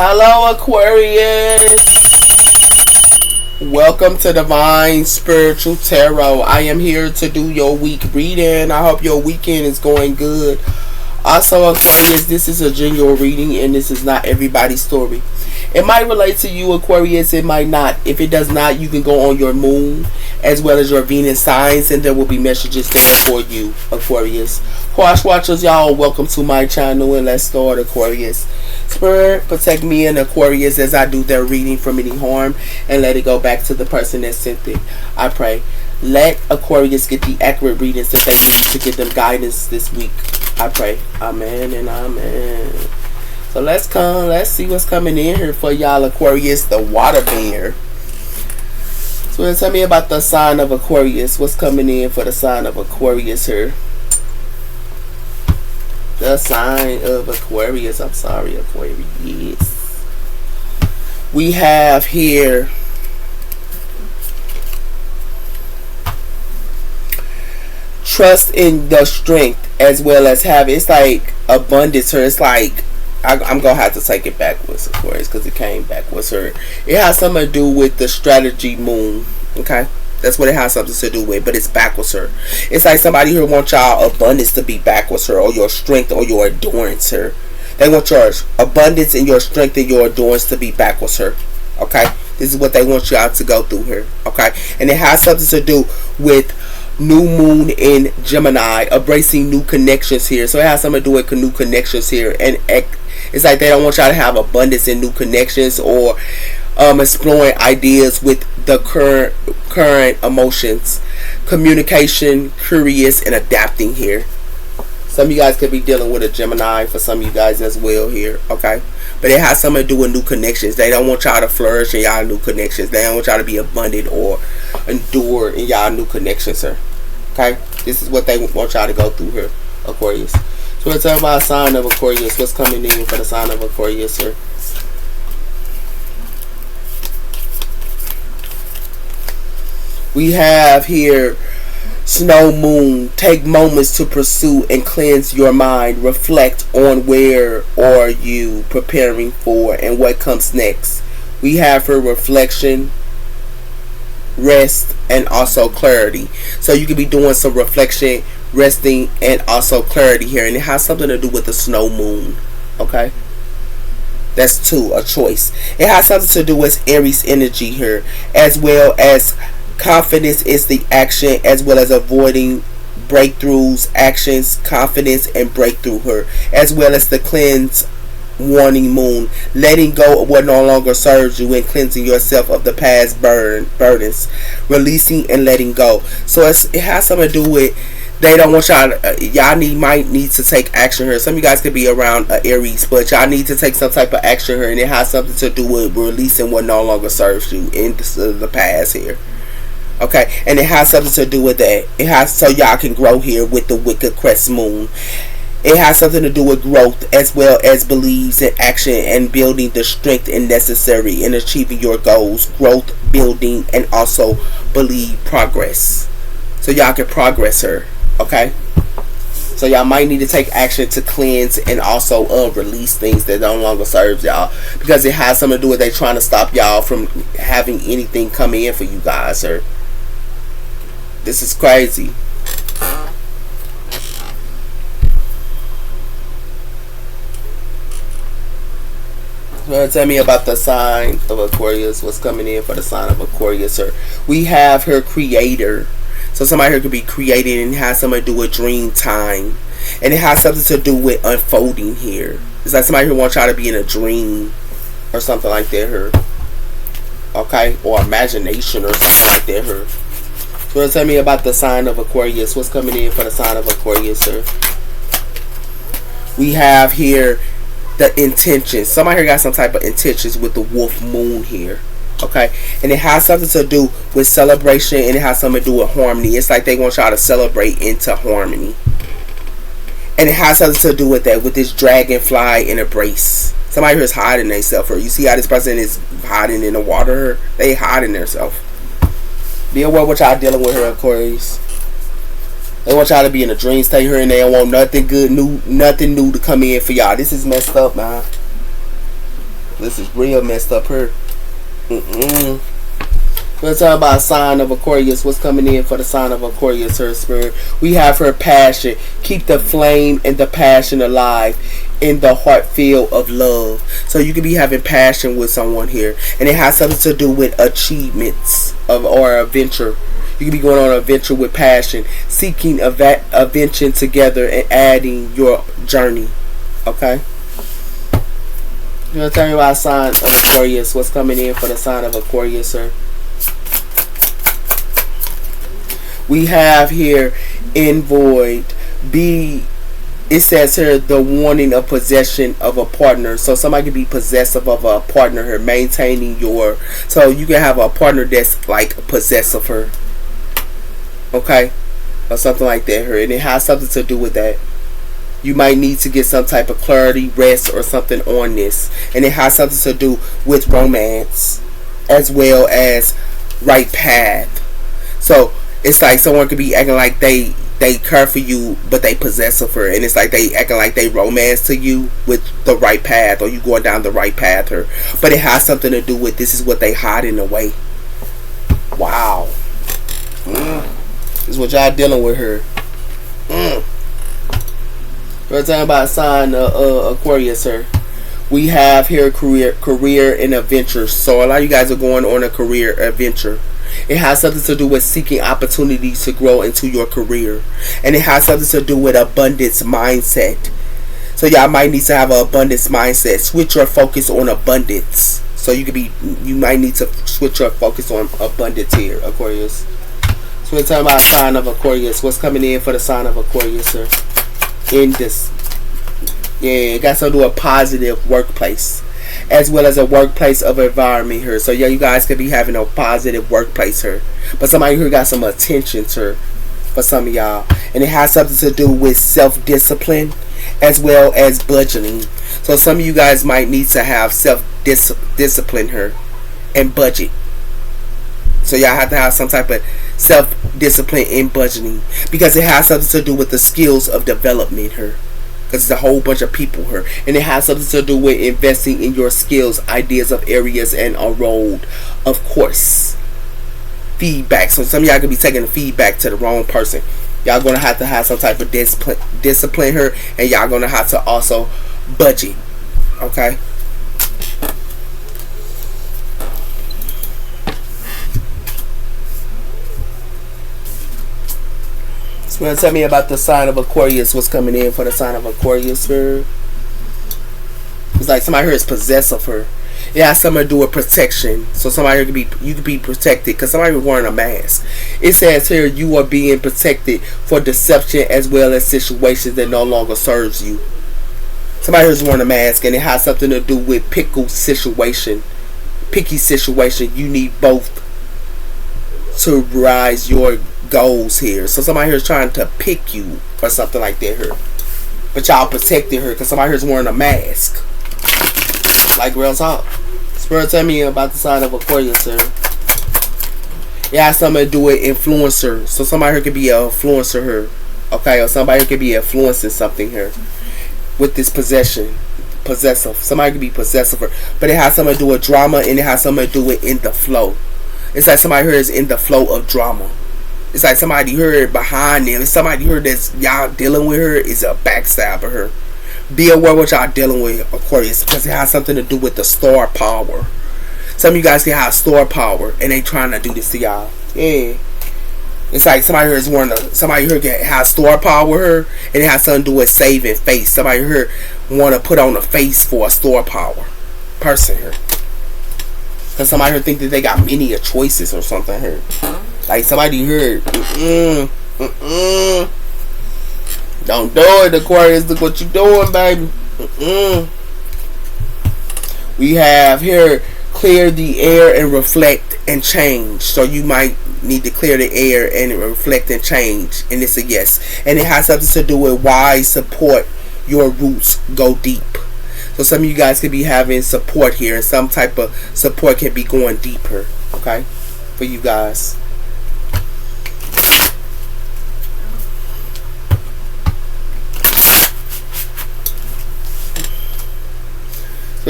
Hello, Aquarius. Welcome to Divine Spiritual Tarot. I am here to do your week reading. I hope your weekend is going good. Also, Aquarius, this is a general reading and this is not everybody's story. It might relate to you, Aquarius. It might not. If it does not, you can go on your moon as well as your Venus signs and there will be messages there for you, Aquarius. Watch watchers, y'all, welcome to my channel and let's start, Aquarius. Spirit, protect me and Aquarius as I do their reading from any harm and let it go back to the person that sent it. I pray. Let Aquarius get the accurate readings that they need to get them guidance this week. I pray. Amen and amen. So let's see what's coming in here for y'all, Aquarius, the water bear. So tell me about the sign of Aquarius. What's coming in for the sign of Aquarius here? The sign of Aquarius. I'm sorry, Aquarius. We have here trust in the strength as well as have. It's like abundance here. It's like I'm gonna have to take it backwards, Aquarius, because it came backwards her. It has something to do with the strategy moon. Okay, that's what it has something to do with, but it's backwards her. It's like somebody here wants y'all abundance to be backwards her, or your strength or your endurance her. They want your abundance and your strength and your endurance to be backwards her. Okay, this is what they want y'all to go through here. Okay, and it has something to do with new moon in Gemini, embracing new connections here. So it has something to do with new connections here, and it's like they don't want y'all to have abundance in new connections or exploring ideas with the current emotions, communication, curious, and adapting here. Some of you guys could be dealing with a Gemini for some of you guys as well here. Okay, but it has something to do with new connections. They don't want y'all to flourish in y'all new connections. They don't want y'all to be abundant or endure in y'all new connections, sir. Okay, this is what they want y'all to go through here, Aquarius. So we're talking about a sign of Aquarius. What's coming in for the sign of Aquarius, sir? We have here snow moon. Take moments to pursue and cleanse your mind. Reflect on where are you preparing for and what comes next. We have her reflection, rest, and also clarity. So you could be doing some reflection, resting, and also clarity here, and it has something to do with the snow moon. Okay, that's two, a choice. It has something to do with Aries energy here, as well as confidence is the action, as well as avoiding breakthroughs, actions, confidence, and breakthrough here, as well as the cleanse warning moon, letting go of what no longer serves you and cleansing yourself of the past burdens, releasing and letting go. So it has something to do with they don't want y'all might need to take action here. Some of you guys could be around Aries, but y'all need to take some type of action here, and it has something to do with releasing what no longer serves you in the past here. Okay, and it has something to do with that. It has so y'all can grow here with the wicked crest moon. It has something to do with growth as well as beliefs and action and building the strength and necessary in achieving your goals. Growth, building, and also believe progress. So y'all can progress her. Okay, so y'all might need to take action to cleanse and also release things that no longer serves y'all, because it has something to do with they trying to stop y'all from having anything come in for you guys, sir. This is crazy. Tell me about the sign of Aquarius. What's coming in for the sign of Aquarius, sir? We have her creator. So somebody here could be creating and has something to do with dream time, and it has something to do with unfolding here. It's like somebody who wants y'all to be in a dream or something like that here. Okay, or imagination or something like that here. So tell me about the sign of Aquarius. What's coming in for the sign of Aquarius, sir? We have here the intentions. Somebody here got some type of intentions with the wolf moon here. Okay, and it has something to do with celebration, and it has something to do with harmony. It's like they want y'all to celebrate into harmony, and it has something to do with that, with this dragonfly and embrace. Somebody here is hiding themselves, or you see how this person is hiding in the water. They hiding themselves. Be aware what y'all dealing with here, Aquarius. They want y'all to be in a dream state here, and they don't want nothing good, nothing new to come in for y'all. This is messed up, man. This is real messed up here. Let's talk about sign of Aquarius. What's coming in for the sign of Aquarius, her spirit? We have her passion. Keep the flame and the passion alive in the heart field of love. So you could be having passion with someone here, and it has something to do with achievements or a venture. You could be going on an adventure with passion, seeking a venture together and adding your journey. Okay? You want to tell me about sign of Aquarius? What's coming in for the sign of Aquarius, sir? We have here in void it says here the wanting of possession of a partner. So somebody can be possessive of a partner here, maintaining your, so you can have a partner that's like possessive her, okay, or something like that here, and it has something to do with that. You might need to get some type of clarity, rest, or something on this, and it has something to do with romance as well as right path. So it's like someone could be acting like they care for you, but they possessive her, and it's like they acting like they romance to you with the right path, or you going down the right path her. But it has something to do with this is what they hiding away. Wow. This is what y'all dealing with her. We're talking about sign Aquarius here. We have here career and adventures. So a lot of you guys are going on a career adventure. It has something to do with seeking opportunities to grow into your career, and it has something to do with abundance mindset. So y'all might need to have an abundance mindset. Switch your focus on abundance. So you might need to switch your focus on abundance here, Aquarius. So we're talking about sign of Aquarius. What's coming in for the sign of Aquarius, sir? In this, yeah, it got something to do with a positive workplace, as well as a workplace of environment here. So yeah, you guys could be having a positive workplace here, but somebody here got some attention to for some of y'all, and it has something to do with self-discipline as well as budgeting. So some of you guys might need to have self-discipline here and budget. So y'all have to have some type of self-discipline in budgeting, because it has something to do with the skills of development here. Because it's a whole bunch of people here, and it has something to do with investing in your skills, ideas of areas, and a road, of course. Feedback. So some of y'all could be taking the feedback to the wrong person. Y'all gonna have to have some type of discipline here, and y'all gonna have to also budget. Okay. So you want to tell me about the sign of Aquarius? What's coming in for the sign of Aquarius here? It's like somebody here is possessive her. It has something to do with protection. So somebody here you could be protected because somebody is wearing a mask. It says here you are being protected for deception as well as situations that no longer serves you. Somebody here is wearing a mask, and it has something to do with picky situation. You need both to rise your goals here. So somebody here is trying to pick you or something like that here, but y'all protected her because somebody here is wearing a mask. Like real talk. Spirit, tell me about the sign of Aquarius here. It has something to do with influencer. So somebody here could be an influencer here, okay, or somebody here could be influencing something here with this possessive. Somebody could be possessive here, but it has something to do with drama, and it has something to do with in the flow. It's like somebody here is in the flow of drama. It's like somebody here behind them. It's somebody here that's y'all dealing with her is a backstabber her. Be aware what y'all dealing with, Aquarius, because it has something to do with the star power. Some of you guys can have star power, and they trying to do this to y'all. Yeah. It's like somebody here is wearing somebody here can have star power here, and it has something to do with saving face. Somebody here want to put on a face for a star power person here. Because somebody here think that they got many choices or something here. Like somebody here, don't do it, Aquarius. Look what you doing, baby. We have here clear the air and reflect and change. So you might need to clear the air and reflect and change, and it's a yes. And it has something to do with why support your roots go deep. So some of you guys could be having support here, and some type of support can be going deeper, okay, for you guys.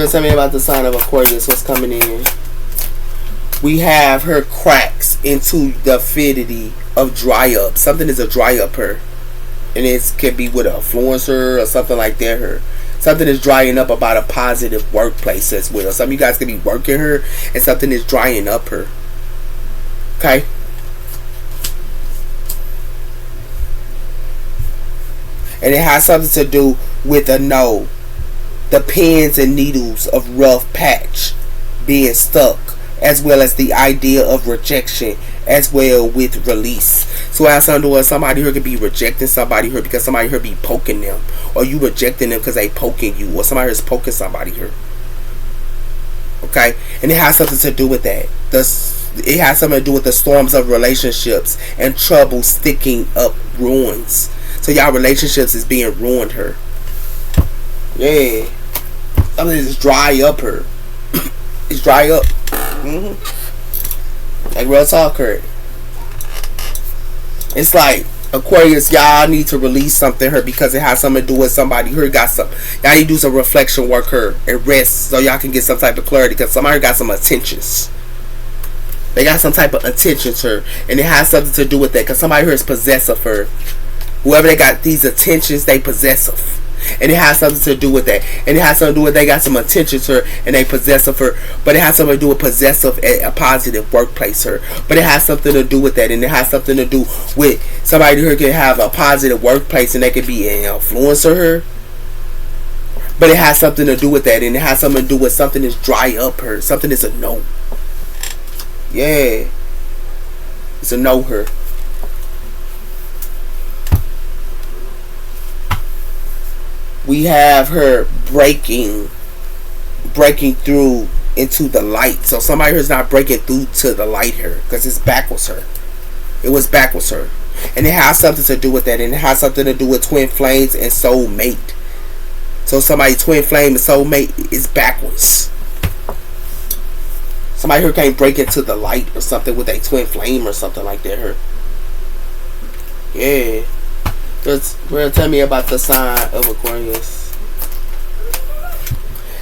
Tell me about the sign of Aquarius. What's coming in? We have her cracks into the avidity of dry up. Something is a dry up her. And it could be with an influencer or something like that. Her something is drying up about a positive workplace as well. Some of you guys could be working her and something is drying up her. Okay? And it has something to do with a no. The pins and needles of rough patch being stuck, as well as the idea of rejection, as well with release. So as something with somebody here could be rejecting somebody here because somebody here be poking them, or you rejecting them because they poking you, or somebody is poking somebody here. Okay, and it has something to do with that. It has something to do with the storms of relationships and trouble sticking up ruins. So y'all relationships is being ruined her. Yeah, something is dry up her. It's dry up. Like real talk, Kurt. It's like Aquarius, y'all need to release something her because it has something to do with somebody who got some. Y'all need to do some reflection work her and rest so y'all can get some type of clarity because somebody got some intentions. They got some type of intentions her, and it has something to do with that because somebody here is possessive her. Whoever they got these intentions, they possessive. And it has something to do with that. And it has something to do with they got some attention to her and they possessive her. But it has something to do with possessive at a positive workplace her. But it has something to do with that. And it has something to do with somebody who can have a positive workplace and they can be an influencer her. But it has something to do with that. And it has something to do with something that's dry up her. Something that's a no. Yeah. It's a no her. We have her breaking through into the light. So somebody who's not breaking through to the light here because it's backwards her. It was backwards her. And it has something to do with that. And it has something to do with twin flames and soulmate. So somebody twin flame and soulmate is backwards. Somebody who can't break into the light or something with a twin flame or something like that her. Yeah. Tell me about the sign of Aquarius.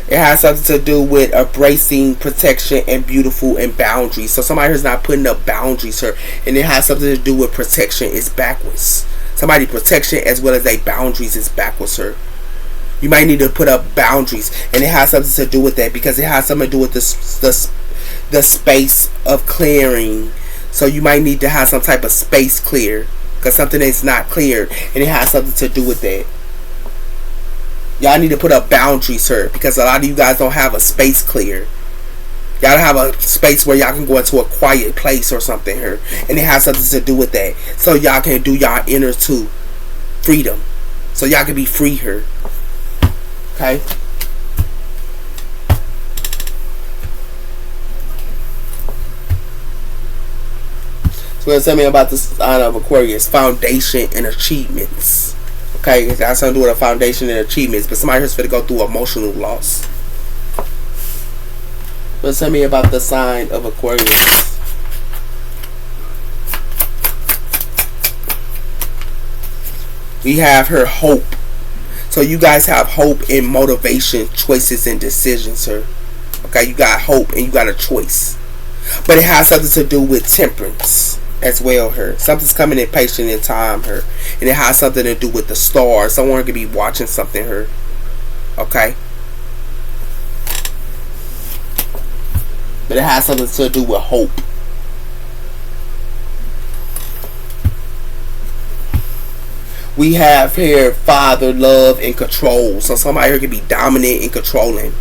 It has something to do with embracing protection and beautiful and boundaries. So somebody who's not putting up boundaries here, and it has something to do with protection is backwards. Somebody protection as well as their boundaries is backwards here. You might need to put up boundaries, and it has something to do with that because it has something to do with the space of clearing. So you might need to have some type of space clear. Because something is not cleared. And it has something to do with that. Y'all need to put up boundaries here. Because a lot of you guys don't have a space clear. Y'all have a space where y'all can go into a quiet place or something here. And it has something to do with that. So y'all can do y'all inner to freedom. So y'all can be free here. Okay? Tell me about the sign of Aquarius, foundation and achievements. Okay, it has something to do with a foundation and achievements, but somebody here's going to go through emotional loss. Tell me about the sign of Aquarius. We have her hope. So you guys have hope in motivation, choices, and decisions, sir. Okay, you got hope and you got a choice. But it has something to do with temperance as well her. Something's coming in patient in time her. And it has something to do with the stars. Someone could be watching something her. Okay. But it has something to do with hope. We have here father, love, and control. So somebody here could be dominant and controlling.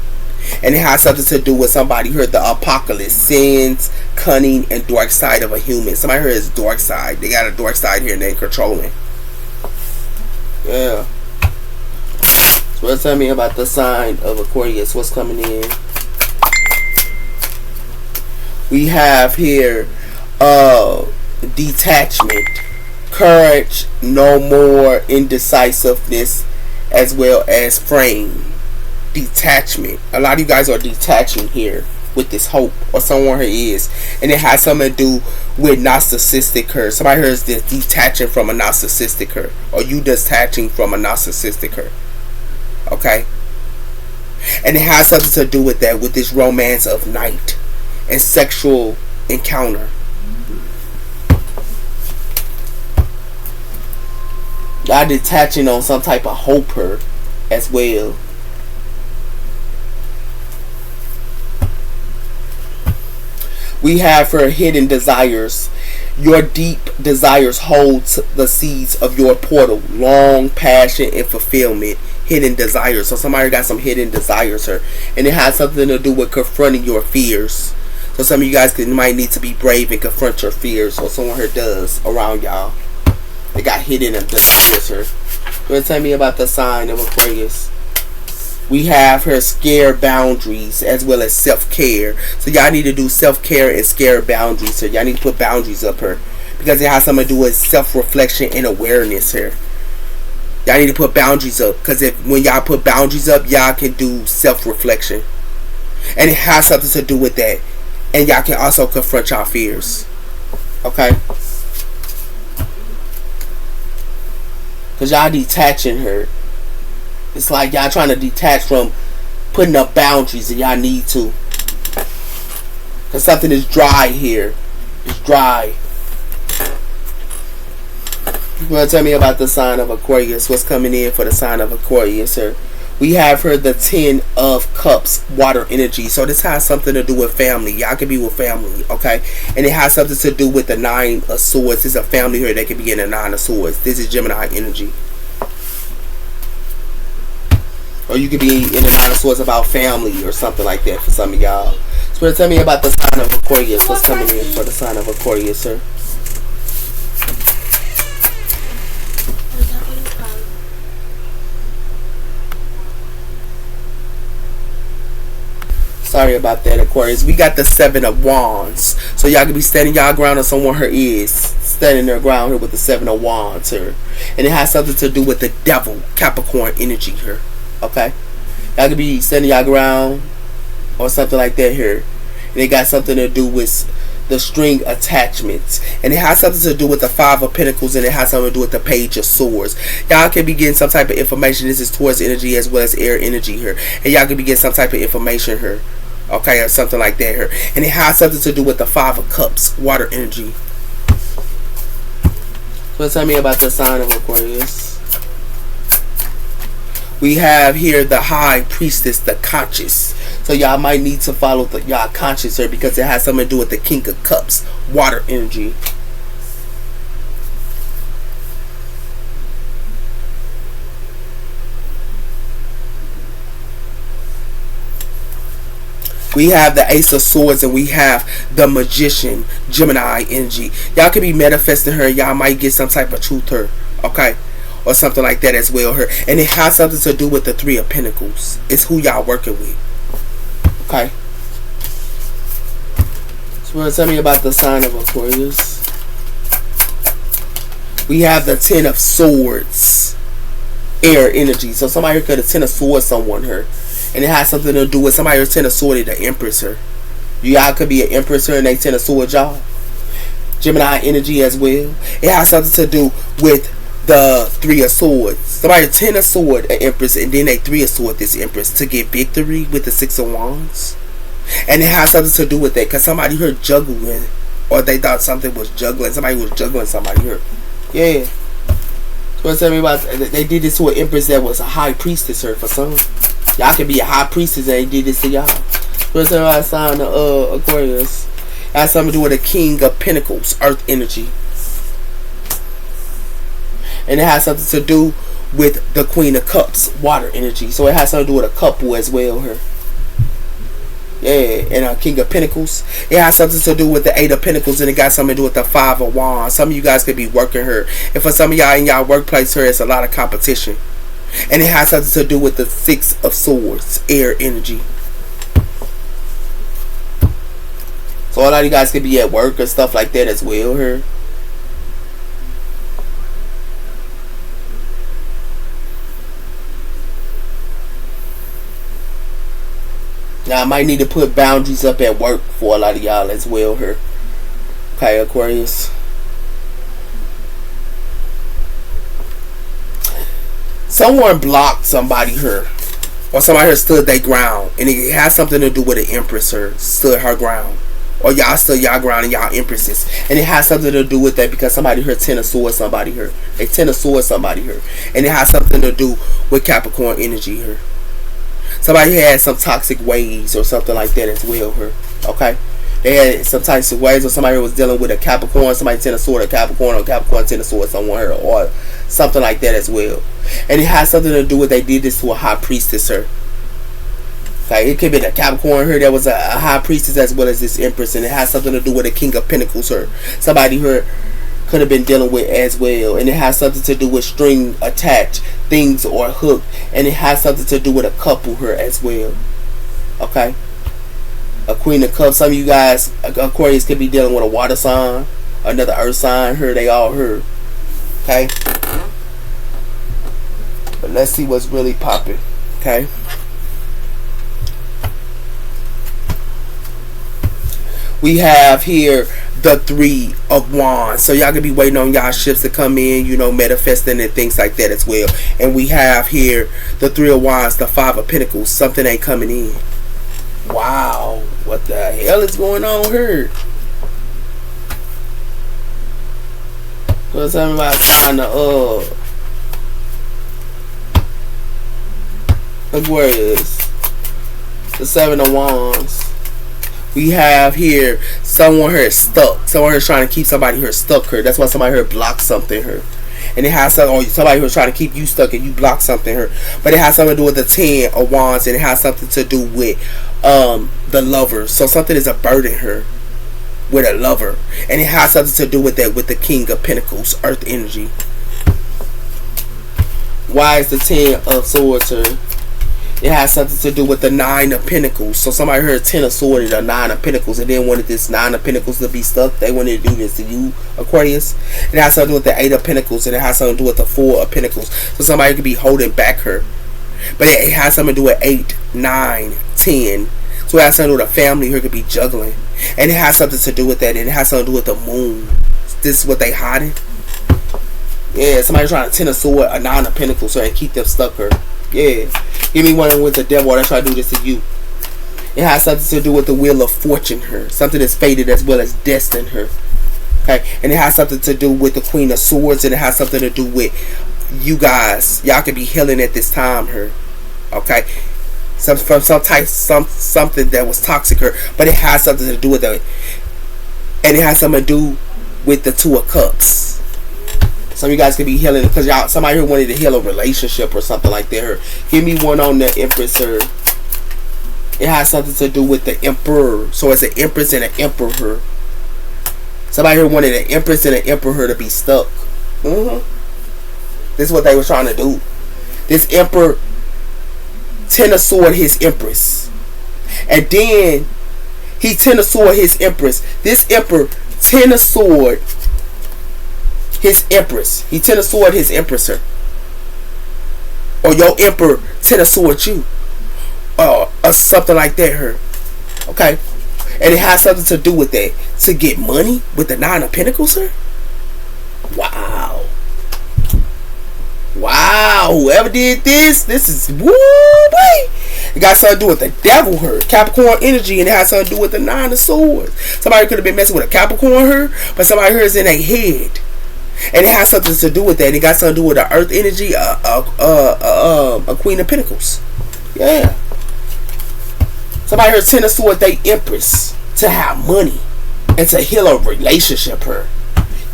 And it has something to do with somebody here, the apocalypse, sins, cunning, and dark side of a human. Somebody here is dark side. They got a dark side here and they're controlling. Yeah. So tell me about the sign of Aquarius. What's coming in? We have here detachment, courage, no more indecisiveness, as well as frame. Detachment. A lot of you guys are detaching here with this hope, or someone here is, and it has something to do with narcissistic her. Somebody here is detaching from a narcissistic her, or you detaching from a narcissistic her. Okay, And it has something to do with that, with this romance of night and sexual encounter. Y'all detaching on some type of hope her as well. We have her hidden desires. Your deep desires hold the seeds of your portal. Long passion and fulfillment. Hidden desires. So somebody got some hidden desires here. And it has something to do with confronting your fears. So some of you guys might need to be brave and confront your fears. Or someone here does around y'all. They got hidden desires here. You want to tell me about the sign of Aquarius? We have her scare boundaries as well as self-care. So y'all need to do self-care and scare boundaries here. Y'all need to put boundaries up here. Because it has something to do with self-reflection and awareness here. Y'all need to put boundaries up. Because when y'all put boundaries up, y'all can do self-reflection. And it has something to do with that. And y'all can also confront y'all fears. Okay? Because y'all detaching her. It's like y'all trying to detach from putting up boundaries and y'all need to. Because something is dry here. It's dry. You want to tell me about the sign of Aquarius? What's coming in for the sign of Aquarius here? We have her the 10 of Cups, water energy. So this has something to do with family. Y'all can be with family, okay? And it has something to do with the 9 of Swords. There's a family here that can be in the 9 of Swords. This is Gemini energy. Or you could be in the 9 of Swords about family or something like that for some of y'all. So tell me about the sign of Aquarius. What's coming in for the sign of Aquarius, sir? Sorry about that, Aquarius. We got the 7 of Wands. So y'all can be standing y'all ground, or someone her is standing their ground here with the 7 of Wands here. And it has something to do with the devil, Capricorn energy here. Okay? Y'all can be standing y'all ground or something like that here. And it got something to do with the string attachments. And it has something to do with the 5 of Pentacles, and it has something to do with the Page of Swords. Y'all can be getting some type of information. This is Taurus energy as well as air energy here. And y'all can be getting some type of information here. Okay, or something like that here. And it has something to do with the 5 of Cups, water energy. So tell me about the sign of Aquarius. We have here the High Priestess, the conscious. So y'all might need to follow y'all conscious here, because it has something to do with the King of Cups, water energy. We have the Ace of Swords, and we have the Magician, Gemini energy. Y'all could be manifesting her. Y'all might get some type of truth her. Okay? Or something like that as well her. And it has something to do with the 3 of Pentacles. It's who y'all working with. Okay? So tell me about the sign of Aquarius. We have the 10 of Swords. Air energy. So somebody could have 10 of Swords someone her. And it has something to do with somebody who's 10 of Swords, the Empress her. Y'all could be an Empress her and they 10 of Swords y'all. Gemini energy as well. It has something to do with the 3 of Swords. Somebody 10 of Swords, an Empress, and then they 3 of Swords, this Empress, to get victory with the 6 of Wands. And it has something to do with that, because somebody heard juggling, or they thought something was juggling. Somebody was juggling somebody here. Yeah. So tell me about, they did this to an Empress that was a high priestess here for some. Y'all can be a high priestess and they did this to y'all. So tell me about the sign of Aquarius. It has something to do with the King of Pentacles, earth energy. And it has something to do with the Queen of Cups, water energy. So it has something to do with a couple as well here. Yeah, and King of Pentacles. It has something to do with the 8 of Pentacles, and it got something to do with the 5 of Wands. Some of you guys could be working her. And for some of y'all in y'all workplace here, it's a lot of competition. And it has something to do with the 6 of Swords, air energy. So a lot of you guys could be at work or stuff like that as well here. Now I might need to put boundaries up at work for a lot of y'all as well here. Okay, Aquarius. Someone blocked somebody here. Or somebody here stood their ground, and it has something to do with an empress or stood her ground. Or y'all stood y'all ground and y'all empresses. And it has something to do with that because somebody here ten of swords somebody here. They ten of swords somebody here. And it has something to do with Capricorn energy here. Somebody had some toxic ways or something like that as well here. Okay? They had some toxic ways, or somebody was dealing with a Capricorn, somebody ten of sword a Capricorn, or Capricorn ten of sword someone here, or something like that as well. And it has something to do with they did this to a high priestess here. Okay, it could be the Capricorn here that was a high priestess as well as this empress, and it has something to do with a King of Pentacles here. Somebody here could have been dealing with as well, and it has something to do with string attached things or hook, and it has something to do with a couple here as well. Okay, a Queen of Cups. Some of you guys, Aquarius, could be dealing with a water sign, another earth sign here. They all here. Okay, but let's see what's really popping. Okay. We have here the Three of Wands. So y'all can be waiting on y'all ships to come in, you know, manifesting and things like that as well. And we have here the Three of Wands, the Five of Pentacles. Something ain't coming in. Wow. What the hell is going on here? What's talking about trying to Aquarius. The Seven of Wands. We have here someone here stuck. Someone here trying to keep somebody here stuck here. That's why somebody here blocked something here. And it has something, or somebody here trying to keep you stuck and you block something here. But it has something to do with the Ten of Wands, and it has something to do with the lover. So something is a burden here with a lover. And it has something to do with that with the King of Pentacles, Earth energy. Why is the Ten of Swords here? It has something to do with the Nine of Pentacles. So somebody heard Ten of Swords and the Nine of Pentacles, and then wanted this Nine of Pentacles to be stuck. They wanted to do this to you, Aquarius. It has something to do with the Eight of Pentacles, and it has something to do with the Four of Pentacles. So somebody could be holding back her. But it has something to do with 8, 9, 10. So it has something to do with a family here could be juggling. And it has something to do with that. And it has something to do with the moon. This is what they hiding. Yeah, somebody trying to Ten of Swords, a Nine of Pentacles, so they keep them stuck here. Yeah. Give me one with the devil that's trying to do this to you. It has something to do with the Wheel of Fortune here. Something that's fated as well as destined here. Okay. And it has something to do with the Queen of Swords. And it has something to do with you guys. Y'all could be healing at this time here. Okay. Something that was toxic here. But it has something to do with that. And it has something to do with the Two of Cups. Some of you guys could be healing because y'all, somebody here wanted to heal a relationship or something like that. Give me one on the Empress here. It has something to do with the Emperor. So it's an Empress and an Emperor. Somebody here wanted an Empress and an Emperor to be stuck. This is what they were trying to do. This Emperor Ten of Swords his Empress. And then he Ten of Swords his Empress. This Emperor Ten of Swords his Empress. He Ten of Swords his Empress her. Or your Emperor Ten of Swords you. Or something like that her. Okay. And it has something to do with that. To get money with the Nine of Pentacles her. Wow. Wow. Whoever did this is woo boy. It got something to do with the devil her. Capricorn energy, and it has something to do with the Nine of Swords. Somebody could have been messing with a Capricorn her, but somebody here is in their head. And it has something to do with that. It got something to do with the Earth energy, a Queen of Pentacles. Yeah. Somebody here Ten of Swords, they Empress to have money and to heal a relationship her.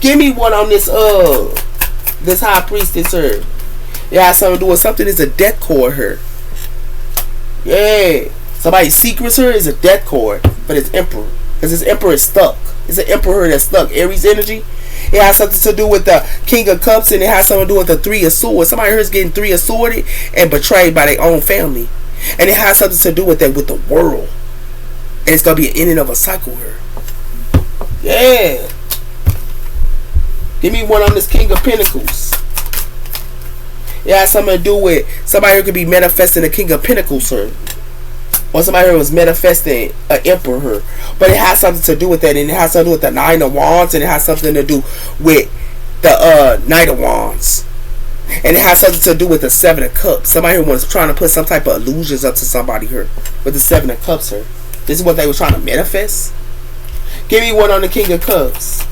Give me one on this this High Priestess her. It has something to do with something is a death cord her. Yeah. Somebody's secrets her is a death cord, but it's Emperor. Because this Emperor is stuck. It's an Emperor that's stuck. Aries energy. It has something to do with the King of Cups, and it has something to do with the Three of Swords. Somebody here is getting Three of Swords and betrayed by their own family. And it has something to do with that with the world. And it's going to be an ending of a cycle here. Yeah. Give me one on this King of Pentacles. It has something to do with somebody here could be manifesting the King of Pentacles here. Or somebody here was manifesting an Emperor. But it has something to do with that. And it has something to do with the Nine of Wands. And it has something to do with the Knight of Wands. And it has something to do with the Seven of Cups. Somebody here was trying to put some type of illusions up to somebody here with the Seven of Cups here. This is what they were trying to manifest. Give me one on the King of Cups.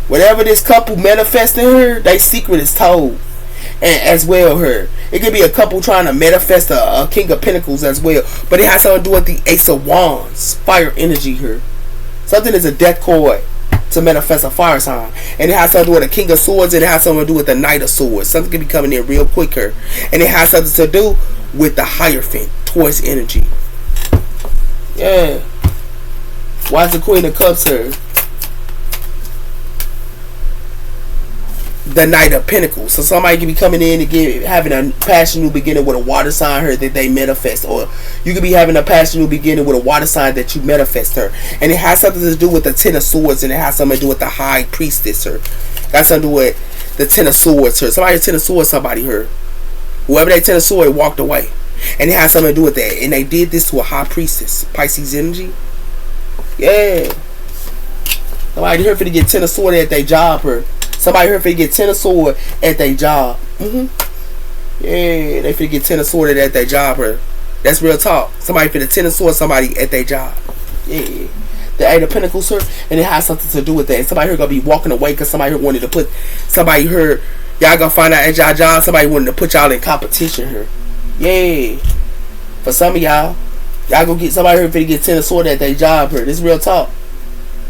Whatever this couple manifesting her, their secret is told. And as well her. It could be a couple trying to manifest a King of Pentacles as well. But it has something to do with the Ace of Wands. Fire energy here. Something is a death card to manifest a fire sign. And it has something to do with a King of Swords. And it has something to do with the Knight of Swords. Something could be coming in real quicker. And it has something to do with the Hierophant. Taurus energy. Yeah. Why is the Queen of Cups here? The Knight of Pentacles. So somebody can be coming in and having a passion new beginning with a water sign her that they manifest. Or you could be having a passion new beginning with a water sign that you manifest her. And it has something to do with the Ten of Swords. And it has something to do with the High Priestess her. Got something to do with the Ten of Swords her. Somebody Ten of Swords, somebody her. Whoever they Ten of Swords walked away. And it has something to do with that. And they did this to a High Priestess. Pisces energy. Yeah. Somebody here for to get Ten of Swords at their job her. Somebody here finna get Ten of Swords at their job. Yeah, they finna get Ten of Swords at their job here. That's real talk. Somebody finna Ten of Swords somebody at their job. Yeah. The Eight of Pentacles here. And it has something to do with that. Somebody here gonna be walking away because somebody here wanted to put somebody here. Y'all gonna find out at y'all job somebody wanted to put y'all in competition here. Yeah. For some of y'all gonna get somebody here finna get Ten of Swords at their job here. This is real talk.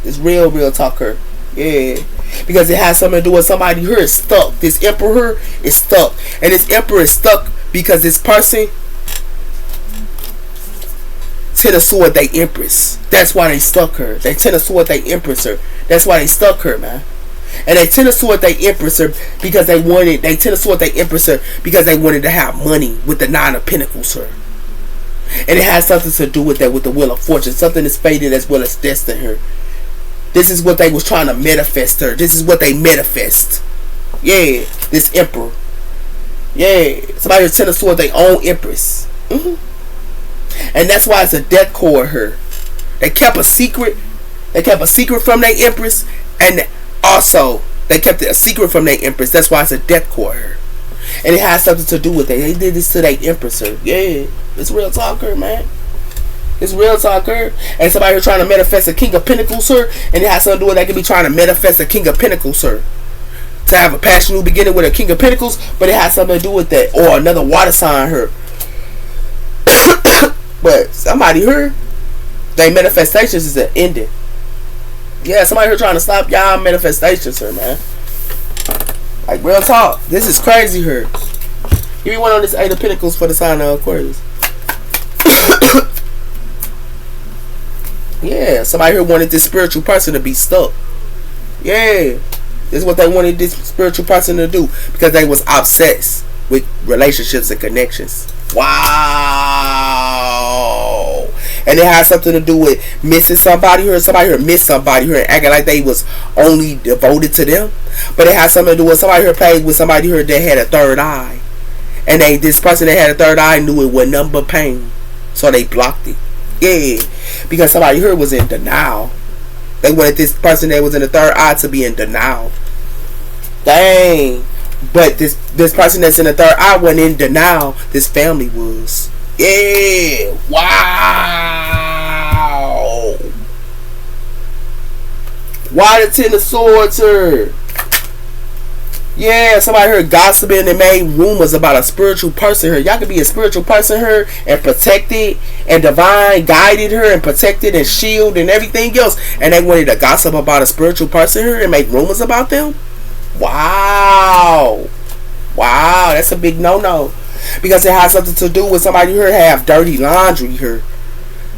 This real talk here. Yeah. Because it has something to do with somebody here is stuck. This emperor is stuck. And this emperor is stuck because this person Ten of Swords they empress. That's why they stuck her. They Ten of Swords they empress her. That's why they stuck her, man. And they Ten of Swords they empress her because they Ten of Swords they empress her because they wanted to have money with the Nine of Pentacles her. And it has something to do with that, with the Wheel of Fortune. Something is fated as well as destined her. This is what they was trying to manifest her. This is what they manifest. Yeah. This emperor. Yeah. Somebody who's Ten of Swords, they own empress. And that's why it's a death cord her. They kept a secret. They kept a secret from their empress. And also, they kept a secret from their empress. That's why it's a death cord her. And it has something to do with it. They did this to their empress her. Yeah. It's real talk her, man. It's real talk her. And somebody who's trying to manifest a King of Pentacles her. And it has something to do with that. Could be trying to manifest a King of Pentacles her. To have a passion new beginning with a King of Pentacles. But it has something to do with that. Or another water sign her. But somebody here, their manifestations is an ending. Yeah, somebody here trying to stop y'all manifestations here, man. Like real talk. This is crazy here. Give me one on this Eight of Pentacles for the sign of Aquarius. Yeah, somebody here wanted this spiritual person to be stuck. Yeah. This is what they wanted this spiritual person to do. Because they was obsessed with relationships and connections. Wow. And it has something to do with missing somebody here. Somebody here missed somebody here and acting like they was only devoted to them. But it has something to do with somebody here played with somebody here that had a third eye. And this person that had a third eye knew it was nothing but pain. So they blocked it. Yeah. Because somebody here was in denial. They wanted this person that was in the third eye to be in denial. Dang. But this person that's in the third eye wasn't in denial. This family was. Yeah. Wow. Why the Ten of Swords here? Yeah, somebody heard gossiping and made rumors about a spiritual person here. Y'all could be a spiritual person here and protected and divine guided her and protected and shielded and everything else. And they wanted to gossip about a spiritual person here and make rumors about them? Wow. Wow, that's a big no-no. Because it has something to do with somebody here have dirty laundry here.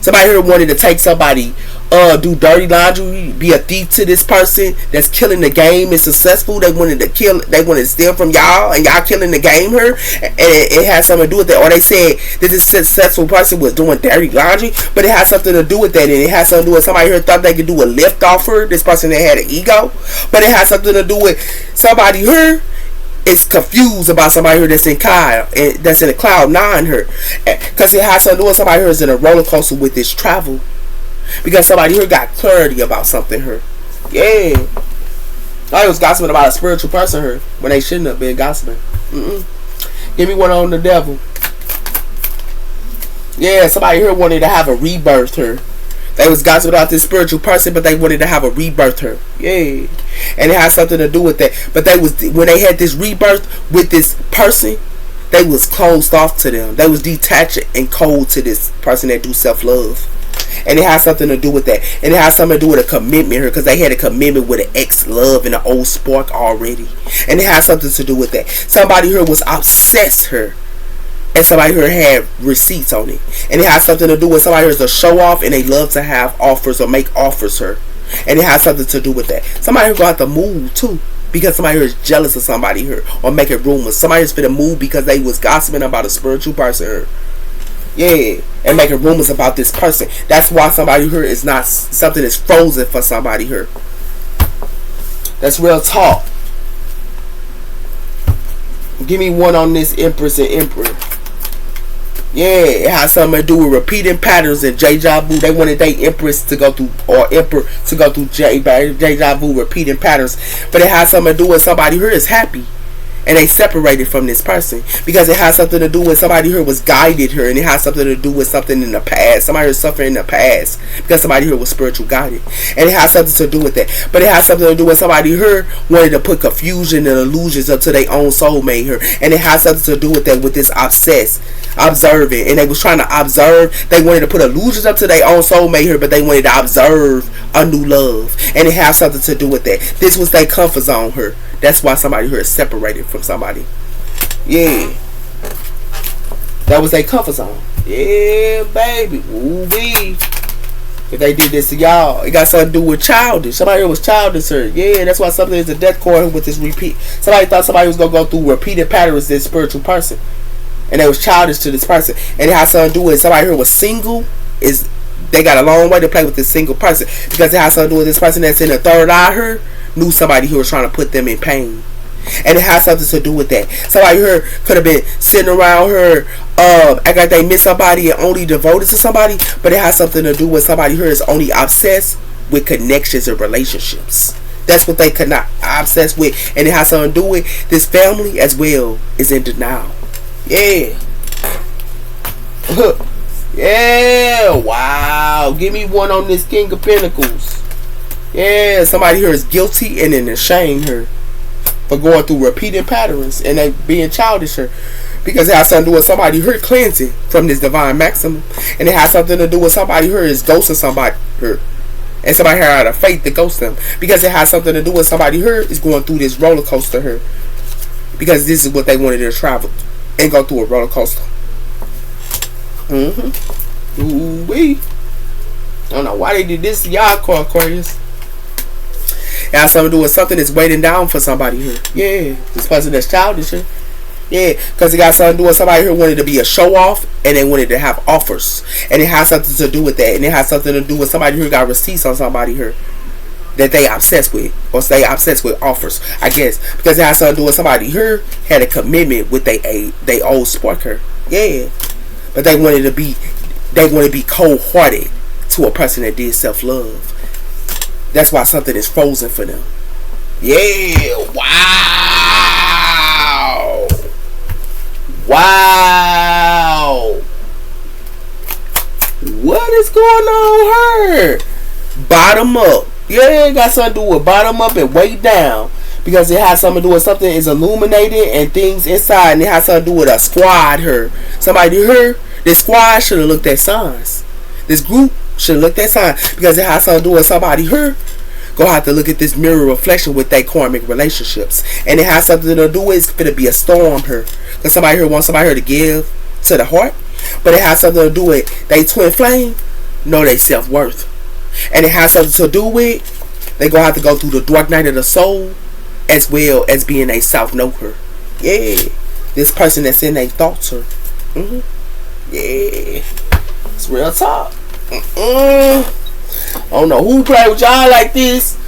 Somebody here wanted to take somebody, do dirty laundry, be a thief to this person that's killing the game is successful. They wanted to steal from y'all and y'all killing the game here. And it has something to do with that. Or they said that this successful person was doing dirty laundry, but it has something to do with that. And it has something to do with somebody here thought they could do a lift off her. This person that had an ego. But it has something to do with somebody here is confused about somebody here that's in a cloud nine here, because it has something to do with somebody here is in a roller coaster with this travel, because somebody here got clarity about something here. Yeah, I was gossiping about a spiritual person here when they shouldn't have been gossiping. Give me one on the devil. Yeah, somebody here wanted to have a rebirth here. They was gossiping about this spiritual person, but they wanted to have a rebirth here. Yeah. And it has something to do with that. But they was, when they had this rebirth with this person, they was closed off to them. They was detached and cold to this person that do self-love. And it has something to do with that. And it has something to do with a commitment here, because they had a commitment with an ex-love and an old spark already. And it has something to do with that. Somebody here was obsessed here, and somebody here had receipts on it. And it has something to do with somebody here is a show off, and they love to have offers or make offers here. And it has something to do with that. Somebody here gonna have to move too, because somebody here is jealous of somebody here, or making rumors. Somebody here's finna move because they was gossiping about a spiritual person here. Yeah, and making rumors about this person. That's why somebody here is not, something is frozen for somebody here. That's real talk. Give me one on this Empress and Emperor. Yeah, it has something to do with repeating patterns and deja vu. They wanted their Empress to go through, or Emperor to go through deja vu, repeating patterns. But it has something to do with somebody here is happy, and they separated from this person, because it has something to do with somebody here was guided here, and it has something to do with something in the past. Somebody here suffering in the past because somebody here was spiritual guided, and it has something to do with that. But it has something to do with somebody here wanted to put confusion and illusions up to their own soulmate here, and it has something to do with that, with this observing, and they was trying to observe. They wanted to put illusions up to their own soulmate here, but they wanted to observe a new love, and it has something to do with that. This was their comfort zone here. That's why somebody here is separated from somebody. Yeah. That was their comfort zone. Yeah, baby. Ooh-wee. If they did this to y'all, it got something to do with childish. Somebody here was childish here. Yeah, that's why something is a death cord with this repeat. Somebody thought somebody was going to go through repeated patterns, this spiritual person, and they was childish to this person. And it has something to do with somebody here was single. They got a long way to play with this single person, because it has something to do with this person that's in the third eye here knew somebody who was trying to put them in pain. And it has something to do with that. Somebody here could have been sitting around here act like they miss somebody and only devoted to somebody, but it has something to do with somebody here is only obsessed with connections and relationships. That's what they could not obsessed with. And it has something to do with this family as well is in denial. Yeah. Yeah. Wow. Give me one on this King of Pentacles. Yeah, somebody here is guilty and in ashamed here for going through repeating patterns, and they being childish here, because it has something to do with somebody here cleansing from this divine maximum, and it has something to do with somebody here is ghosting somebody here, and somebody here out of faith to ghost them, because it has something to do with somebody here is going through this roller coaster here, because this is what they wanted to travel and go through a roller coaster. Ooh-wee. I don't know why they did this to y'all, Aquarius. It has something to do with something that's waiting down for somebody here. Yeah, this person that's childish here. Yeah, because it got something to do with somebody here wanted to be a show off, and they wanted to have offers, and it has something to do with that, and it has something to do with somebody who got receipts on somebody here that they obsessed with, or they obsessed with offers, I guess, because it has something to do with somebody here had a commitment with they old spark here. Yeah, but they wanted to be cold hearted to a person that did self love. That's why something is frozen for them. Yeah. Wow. Wow. What is going on here? Bottom up. Yeah, it got something to do with bottom up and weight down. Because it has something to do with something is illuminated and things inside. And it has something to do with a squad here. Somebody here, this squad should have looked at signs. This group should look at signs, because it has something to do with somebody here gonna have to look at this mirror reflection with their karmic relationships, and it has something to do with it's gonna be a storm here, because somebody here wants somebody here to give to the heart, but it has something to do with they twin flame know their self-worth, and it has something to do with they gonna have to go through the dark night of the soul as well as being a self-know her. Yeah, this person that's in their thoughts her. Yeah, it's real talk. I don't know who played with y'all like this,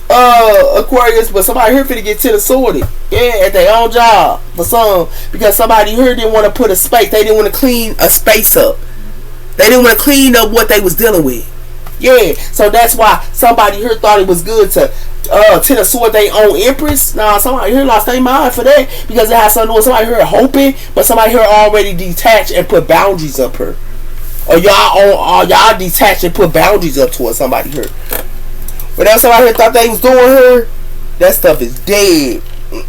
Aquarius, but somebody here finna get to the sorted. Yeah, at their own job for some, because somebody here didn't want to put a space. They didn't want to clean a space up. They didn't want to clean up what they was dealing with. Yeah, so that's why somebody here thought it was good to Ten of Swords they own Empress. Nah, somebody here lost their mind for that because it has something to do with somebody here hoping, but somebody here already detached and put boundaries up her. Or y'all detached and put boundaries up towards somebody here. But that's somebody here thought they was doing her. That stuff is dead. I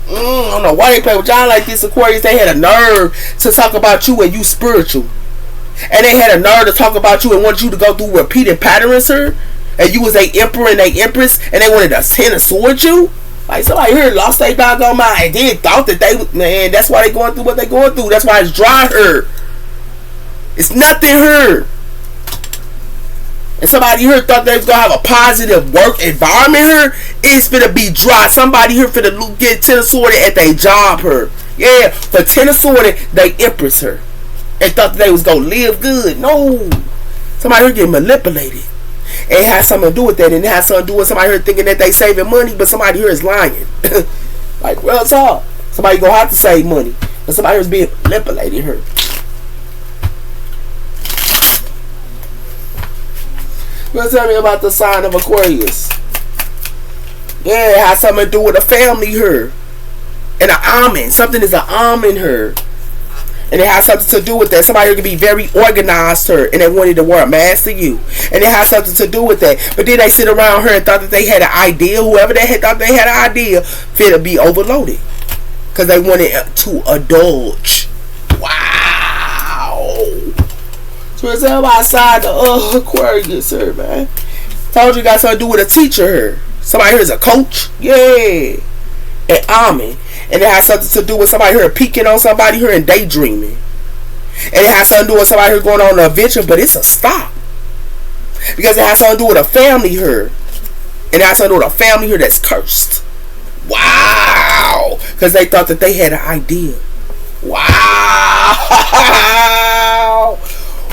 don't know why they play with y'all like this, Aquarius. They had a nerve to talk about you and you spiritual. And they had a nerve to talk about you and want you to go through repeating patterns, sir. And you was a emperor and a empress, and they wanted to Ten of Swords you. Like somebody here lost their doggone mind and then thought that they, man, that's why they going through what they going through. That's why it's dry her. It's nothing her. And somebody here thought they was gonna have a positive work environment here. It's finna be dry. Somebody here finna get Ten of Swords at their job her. Yeah, for Ten of Swords they empress her. And thought that they was gonna live good. No. Somebody here getting manipulated. It has something to do with that. And it has something to do with somebody here thinking that they saving money, but somebody here is lying. Like, real talk. Somebody gonna have to save money. But somebody here is being manipulated here. Well, tell me about the sign of Aquarius. Yeah, it has something to do with a family here. And an almond. Something is an almond here. And it has something to do with that. Somebody could be very organized her and they wanted to wear a mask to you. And it has something to do with that. But then they sit around her and thought that they had an idea. Whoever they had thought they had an idea fit to be overloaded. Because they wanted to indulge. Wow. So it's all outside the Aquarius here, man. Told you got something to do with a teacher here. Somebody here is a coach. Yeah. And almond. And it has something to do with somebody here peeking on somebody here and daydreaming. And it has something to do with somebody here going on an adventure, but it's a stop. Because it has something to do with a family here. And it has something to do with a family here that's cursed. Wow. Because they thought that they had an idea. Wow.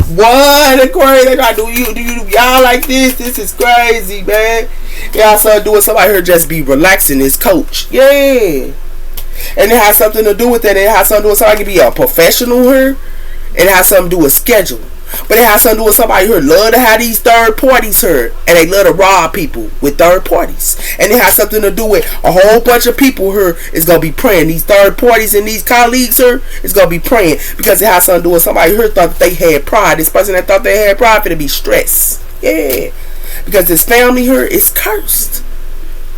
What, Aquarius? They got do y'all like this? This is crazy, man. It has something to do with somebody here just be relaxing his coach. Yeah. And it has something to do with that. It has something to do with somebody can be a professional here. And it has something to do with schedule. But it has something to do with somebody here love to have these third parties here. And they love to rob people with third parties. And it has something to do with a whole bunch of people here is going to be praying. These third parties and these colleagues here is going to be praying. Because it has something to do with somebody here thought that they had pride. This person that thought they had pride for to be stressed. Yeah. Because this family here is cursed.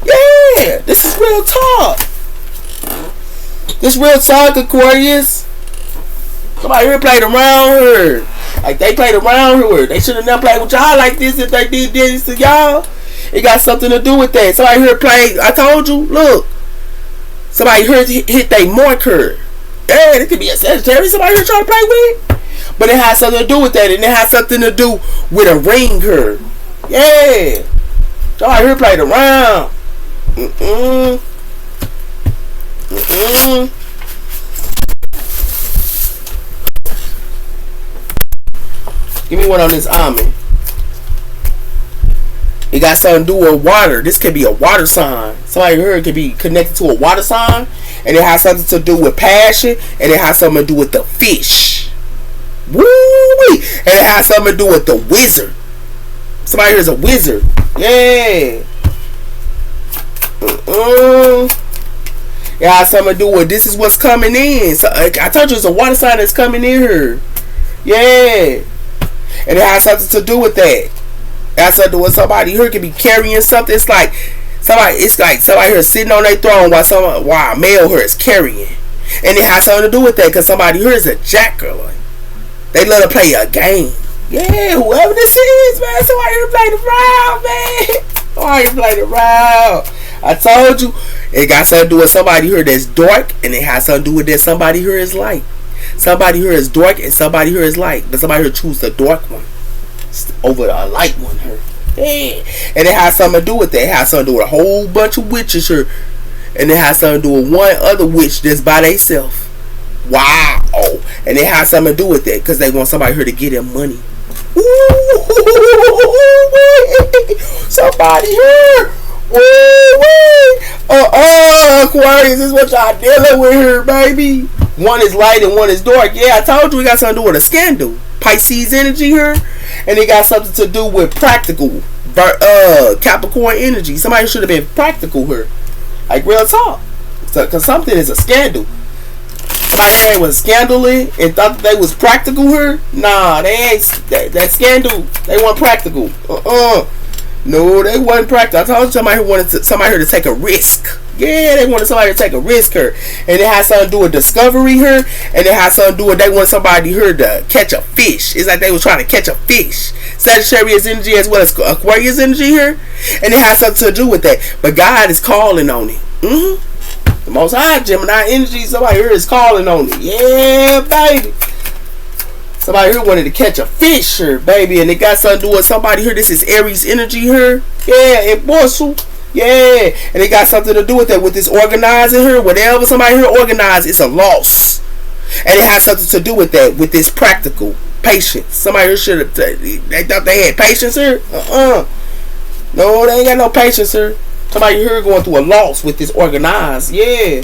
Yeah. This is real talk. This real talk, Aquarius. Somebody here played around her. Like they played around her. They should have never played with y'all like this if they did this to y'all. It got something to do with that. Somebody here played. I told you, look. Somebody here hit they marker. Yeah, it could be a Sagittarius. Somebody here trying to play with. But it has something to do with that. And it has something to do with a ring here. Yeah. Somebody here played around. Give me one on this almond. It got something to do with water. This could be a water sign. Somebody here could be connected to a water sign. And it has something to do with passion. And it has something to do with the fish. Woo-wee. And it has something to do with the wizard. Somebody here is a wizard. Yeah. It has something to do with this is what's coming in. So I told you it's a water sign that's coming in here. Yeah. And it has something to do with that. It has something to do with somebody here could be carrying something. It's like somebody here sitting on their throne while a male here is carrying. And it has something to do with that because somebody here is a jacker. Like, they love to play a game. Yeah, whoever this is, man. Somebody here play the round, man. Somebody here play the round. I told you. It got something to do with somebody here that's dark. And it has something to do with that somebody here is light. Somebody here is dark and somebody here is light. But somebody here choose the dark one over the light one here. Yeah. And it has something to do with that. It has something to do with a whole bunch of witches here. And it has something to do with one other witch that's by themselves. Wow. And it has something to do with that. Because they want somebody here to get them money. Ooh, somebody here. Aquarius, this is what y'all dealing with here, baby. One is light and one is dark. Yeah, I told you we got something to do with a scandal. Pisces energy here. and it got something to do with practical. Capricorn energy. Somebody should have been practical here, like real talk. Because something is a scandal. Somebody's name was scandalous and thought that they was practical here. Nah, they ain't. That scandal. They weren't practical. No, they wasn't practical. I told you somebody who wanted somebody here to take a risk. Yeah, they wanted somebody to take a risk here, and it has something to do with discovery here, and it has something to do with they want somebody here to catch a fish. It's like they was trying to catch a fish. Sagittarius energy as well as Aquarius energy here, and it has something to do with that. But God is calling on it. The Most High Gemini energy. Somebody here is calling on it. Yeah, baby. Somebody here wanted to catch a fish here, baby, and it got something to do with somebody here. This is Aries energy here. Yeah, in Borsal. Yeah, and it got something to do with that, with this organizing here. Whatever somebody here organized, it's a loss. And it has something to do with that, with this practical patience. Somebody here should have, they thought they had patience here. No, they ain't got no patience here. Somebody here going through a loss with this organized. Yeah.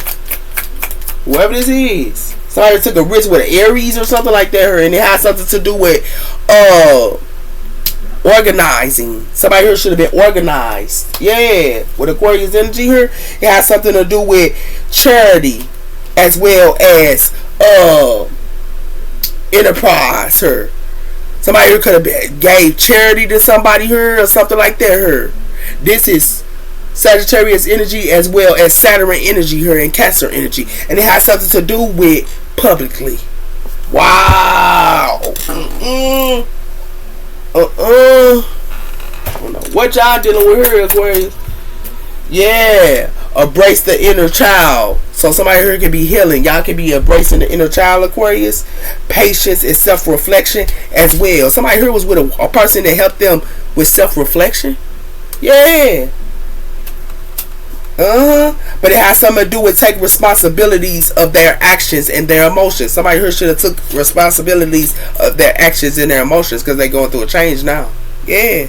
Whoever this is. Somebody took a risk with an Aries or something like that here, and it has something to do with organizing. Somebody here should have been organized. Yeah. With Aquarius energy here, it has something to do with charity as well as enterprise here. Somebody here could have gave charity to somebody here or something like that here. This is Sagittarius energy as well as Saturn energy here and Cancer energy, and it has something to do with publicly. Wow. I don't know what y'all dealing with here, Aquarius. Yeah, embrace the inner child. So somebody here can be healing. Y'all can be embracing the inner child, Aquarius. Patience and self-reflection as well. Somebody here was with a person that helped them with self-reflection. Yeah. But it has something to do with take responsibilities of their actions and their emotions. Somebody here should have took responsibilities of their actions and their emotions because they're going through a change now. Yeah.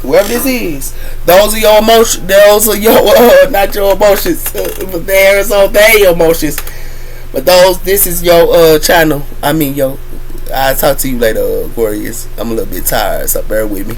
Whoever this is, those are your emotions. Those are your not your emotions, but there's all their emotions. But this is your channel. I mean, I'll talk to you later, Aquarius. I'm a little bit tired, so bear with me.